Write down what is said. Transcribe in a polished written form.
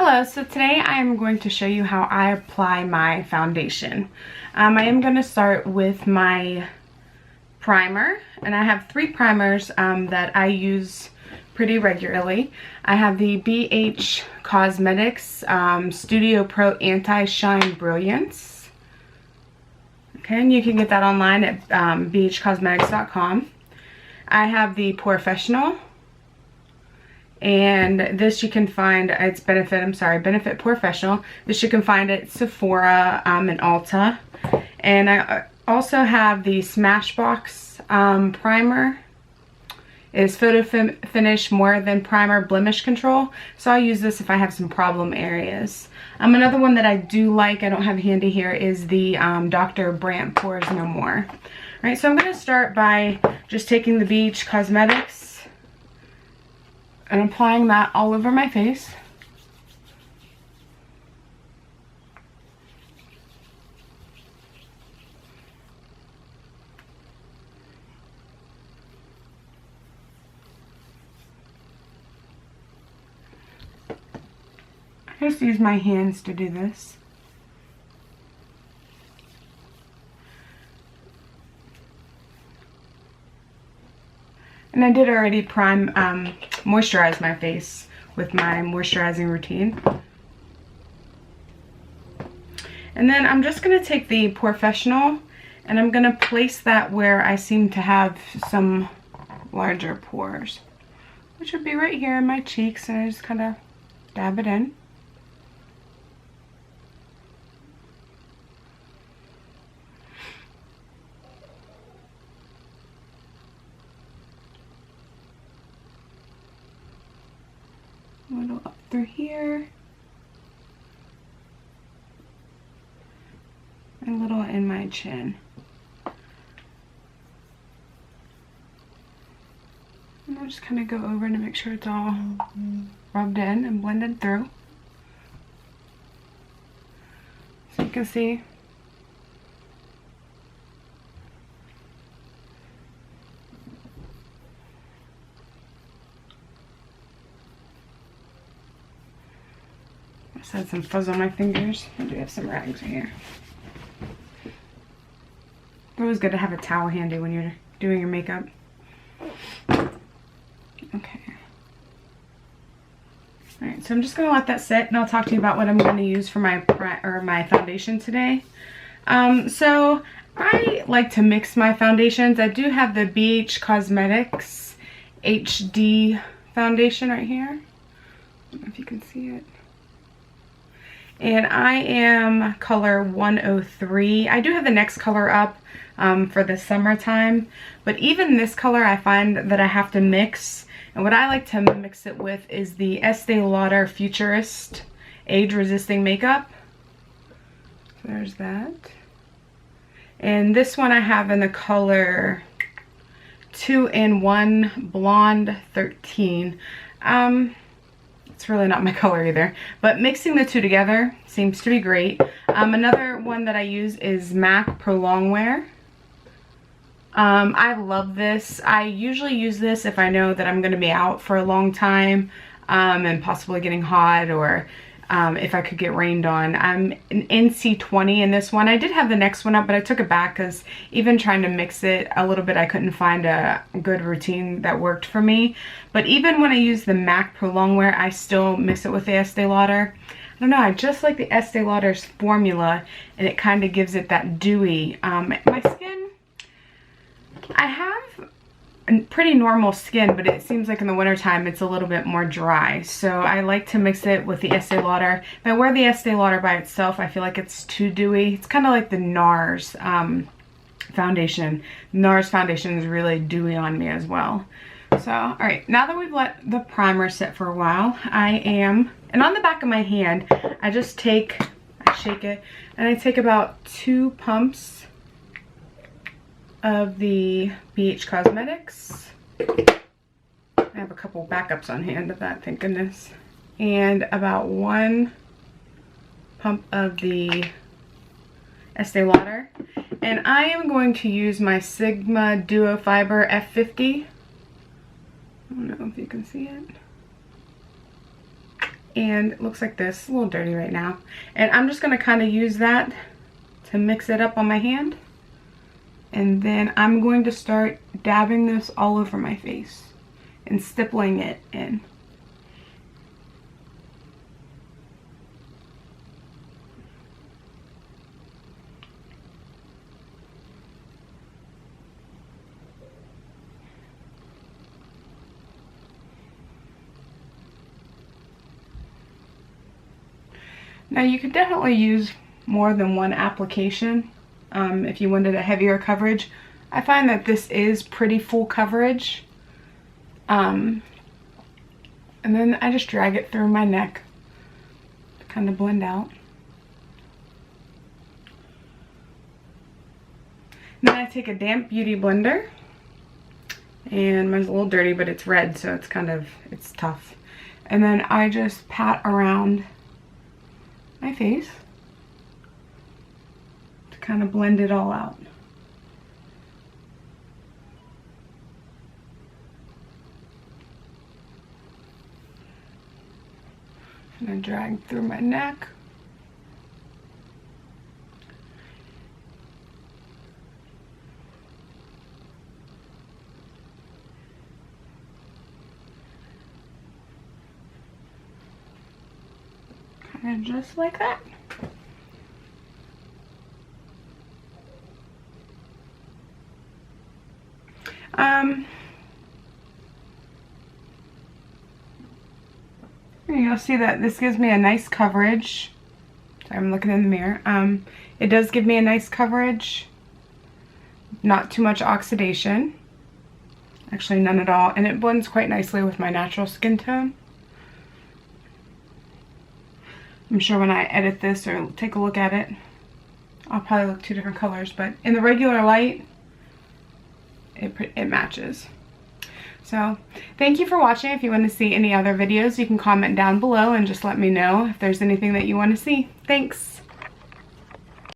Hello, so today I am going to show you how I apply my foundation. I am going to start with my primer, and I have three primers that I use pretty regularly. I have the BH Cosmetics Studio Pro Anti-Shine Brilliance. Okay, and you can get that online at bhcosmetics.com. I have the Professional. And this you can find, it's Benefit Professional. This you can find at Sephora and Ulta. And I also have the Smashbox primer. It is Photo Finish More Than Primer Blemish Control. So I'll use this if I have some problem areas. Another one that I do like, I don't have handy here, is the Dr. Brandt Pores No More. Alright, so I'm going to start by just taking the BH Cosmetics and applying that all over my face. I just use my hands to do this. And I did already moisturize my face with my moisturizing routine. And then I'm just going to take the Professional and I'm going to place that where I seem to have some larger pores, which would be right here in my cheeks, and I just kind of dab it in. A little up through here, and a little in my chin. And I'll just kind of go over to make sure it's all rubbed in and blended through. So you can see I had some fuzz on my fingers. I do have some rags here. It's always good to have a towel handy when you're doing your makeup. Okay. Alright, so I'm just going to let that sit, and I'll talk to you about what I'm going to use for my foundation today. So I like to mix my foundations. I do have the BH Cosmetics HD foundation right here. I don't know if you can see it. And I am color 103. I do have the next color up for the summertime, but even this color I find that I have to mix. And what I like to mix it with is the Estee Lauder Futurist Age Resisting Makeup. So there's that. And this one I have in the color 2-in-1 Blonde 13. It's really not my color either, but mixing the two together seems to be great. Another one that I use is MAC Pro Longwear. I love this. I usually use this if I know that I'm going to be out for a long time and possibly getting hot, or if I could get rained on. I'm an NC20 in this one. I did have the next one up, but I took it back because even trying to mix it a little bit, I couldn't find a good routine that worked for me. But even when I use the MAC Pro Longwear, I still mix it with the Estee Lauder. I don't know, I just like the Estee Lauder's formula, and it kind of gives it that dewy. My skin, I have pretty normal skin, but it seems like in the wintertime it's a little bit more dry, so I like to mix it with the Estee Lauder. If I wear the Estee Lauder by itself, I feel like it's too dewy. It's kind of like the NARS foundation. NARS foundation is really dewy on me as well. So alright, now that we've let the primer sit for a while, and on the back of my hand I just shake it, and I take about 2 pumps of the BH Cosmetics. I have a couple backups on hand of that, thank goodness. And about 1 pump of the Estee Lauder. And I am going to use my Sigma Duo Fibre F50. I don't know if you can see it. And it looks like this, a little dirty right now. And I'm just gonna kind of use that to mix it up on my hand. And then I'm going to start dabbing this all over my face and stippling it in. Now you could definitely use more than one application if you wanted a heavier coverage. I find that this is pretty full coverage. And then I just drag it through my neck to kind of blend out. Then I take a damp beauty blender, and mine's a little dirty, but it's red, so it's it's tough. And then I just pat around my face to kind of blend it all out. And I drag through my neck. And just like that. You'll see that this gives me a nice coverage. Sorry, I'm looking in the mirror. It does give me a nice coverage. Not too much oxidation. Actually, none at all. And it blends quite nicely with my natural skin tone. I'm sure when I edit this or take a look at it, I'll probably look two different colors, but in the regular light, it matches. So thank you for watching. If you want to see any other videos, you can comment down below and just let me know if there's anything that you want to see. Thanks.